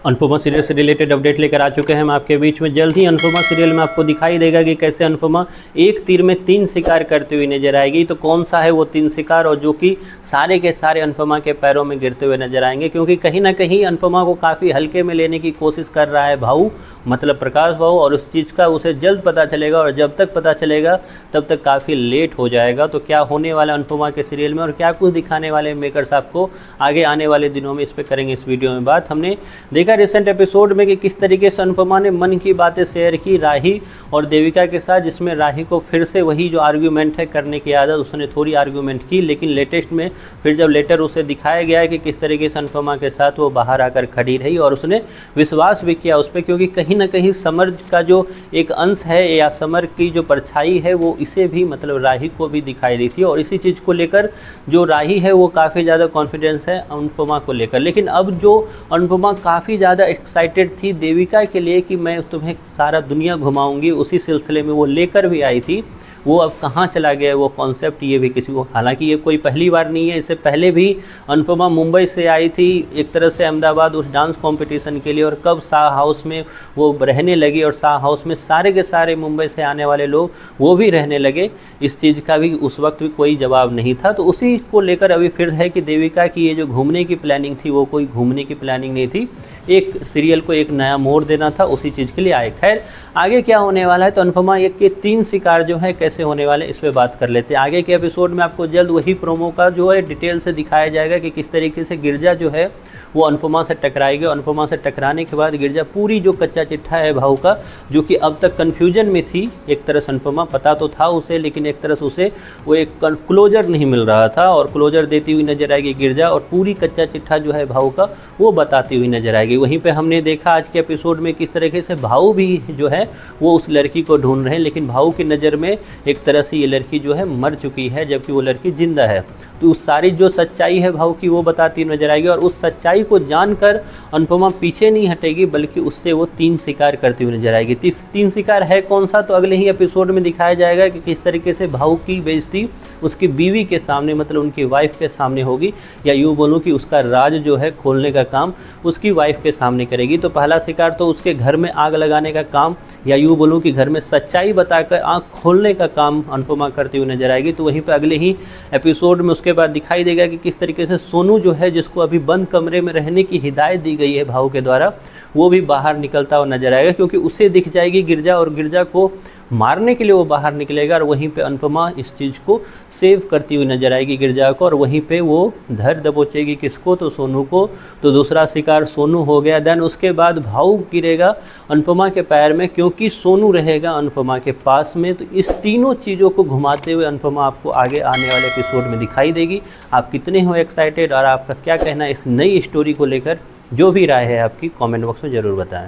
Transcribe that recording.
Anupama serial से related update लेकर आ चुके हैं हम आपके बीच में। जल्द ही अनुपमा सीरियल में आपको दिखाई देगा कि कैसे अनुपमा एक तीर में 3 शिकार करते हुए नजर आएगी। तो कौन सा है वो 3 शिकार, और जो कि सारे के सारे अनुपमा के पैरों में गिरते हुए नजर आएंगे, क्योंकि कहीं ना कहीं अनुपमा को काफ़ी हल्के में लेने की कोशिश कर रहा है भाऊ, मतलब प्रकाश भाऊ, और उस चीज़ का उसे जल्द पता चलेगा, और जब तक पता चलेगा तब तक काफ़ी लेट हो जाएगा। तो क्या होने वाला अनुपमा के सीरियल में और क्या कुछ दिखाने वाले मेकर्स आपको आगे आने वाले दिनों में, इस पर करेंगे इस वीडियो में बात। हमने देखा रिसेंट एपिसोड में कि किस तरीके से अनुपमा ने मन की बातें शेयर की राही और देविका के साथ, जिसमें राही को फिर से वही जो आर्ग्यूमेंट है करने की आदत, उसने थोड़ी आर्ग्यूमेंट की, लेकिन लेटेस्ट में फिर जब लेटर उसे दिखाया गया है कि किस तरीके से अनुपमा के साथ वो बाहर आकर खड़ी रही, और उसने विश्वास भी किया उस पर, क्योंकि कहीं ना कहीं समर का जो एक अंश है या समर की जो परछाई है वो इसे भी, मतलब राही को भी दिखाई दी थी, और इसी चीज़ को लेकर जो राही है वो काफ़ी ज़्यादा कॉन्फिडेंस है अनुपमा को लेकर। लेकिन अब जो अनुपमा काफ़ी ज़्यादा एक्साइटेड थी देविका के लिए कि मैं तुम्हें सारा दुनिया घुमाऊंगी, उसी सिलसिले में वो लेकर भी आई थी, वो अब कहाँ चला गया वो कॉन्सेप्ट, ये भी किसी को, हालांकि ये कोई पहली बार नहीं है, इससे पहले भी अनुपमा मुंबई से आई थी एक तरह से अहमदाबाद उस डांस कंपटीशन के लिए, और कब शाह हाउस में वो रहने लगी, और शाह हाउस में सारे के सारे मुंबई से आने वाले लोग वो भी रहने लगे, इस चीज़ का भी उस वक्त भी कोई जवाब नहीं था। तो उसी को लेकर अभी फिर है कि देविका की ये जो घूमने की प्लानिंग थी वो कोई घूमने की प्लानिंग नहीं थी, एक सीरियल को एक नया मोड़ देना था, उसी चीज़ के लिए आए। खैर आगे क्या होने वाला है, तो अनुपमा एक के 3 शिकार जो है कैसे होने वाले, इस पर बात कर लेते हैं। आगे के एपिसोड में आपको जल्द वही प्रोमो का जो है डिटेल से दिखाया जाएगा कि किस तरीके से गिरजा जो है वो अनुपमा से टकराएगी, और अनुपमा से टकराने के बाद गिरजा पूरी जो कच्चा चिट्ठा है भाऊ का, जो कि अब तक कन्फ्यूजन में थी, एक तरह से अनुपमा पता तो था उसे, लेकिन एक तरह से उसे वो एक क्लोजर नहीं मिल रहा था, और क्लोजर देती हुई नजर आएगी गिरजा, और पूरी कच्चा चिट्ठा जो है भाऊ का वो बताती हुई नजर आएगी। वहीं पे हमने देखा आज के एपिसोड में किस तरीके से भाऊ भी जो है वो उस लड़की को ढूंढ रहे हैं, लेकिन भाऊ की नज़र में एक तरह से ये लड़की जो है मर चुकी है, जबकि वो लड़की जिंदा है। तो उस सारी जो सच्चाई है भाऊ की वो बताती नजर आएगी, और उस सच्चाई को जानकर अनुपमा पीछे नहीं हटेगी, बल्कि उससे वो 3 शिकार करती हुई नजर आएगी। 3 शिकार है कौन सा, तो अगले ही एपिसोड में दिखाया जाएगा कि किस तरीके से भाऊ की बेइज्जती उसकी बीवी के सामने, मतलब उनकी वाइफ के सामने होगी, या यूँ बोलूँ कि उसका राज जो है खोलने का काम उसकी वाइफ के सामने करेगी। तो पहला शिकार तो उसके घर में आग लगाने का काम, या यूँ बोलूँ कि घर में सच्चाई बताकर आँख खोलने का काम अनुपमा करती हुई नजर आएगी। तो वहीं पर अगले ही एपिसोड में उसके बाद दिखाई देगा कि किस तरीके से सोनू जो है, जिसको अभी बंद कमरे में रहने की हिदायत दी गई है भाऊ के द्वारा, वो भी बाहर निकलता हुआ नजर आएगा, क्योंकि उसे दिख जाएगी गिरजा, और गिरजा को मारने के लिए वो बाहर निकलेगा, और वहीं पे अनुपमा इस चीज़ को सेव करती हुई नजर आएगी गिरजा को, और वहीं पे वो धर दबोचेगी किसको, तो सोनू को। तो दूसरा शिकार सोनू हो गया। देन उसके बाद भाऊ गिरेगा अनुपमा के पैर में, क्योंकि सोनू रहेगा अनुपमा के पास में। तो इस तीनों चीज़ों को घुमाते हुए अनुपमा आपको आगे आने वाले एपिसोड में दिखाई देगी। आप कितने हो एक्साइटेड, और आपका क्या कहना है इस नई स्टोरी को लेकर, जो भी राय है आपकी कमेंट बॉक्स में ज़रूर बताएं।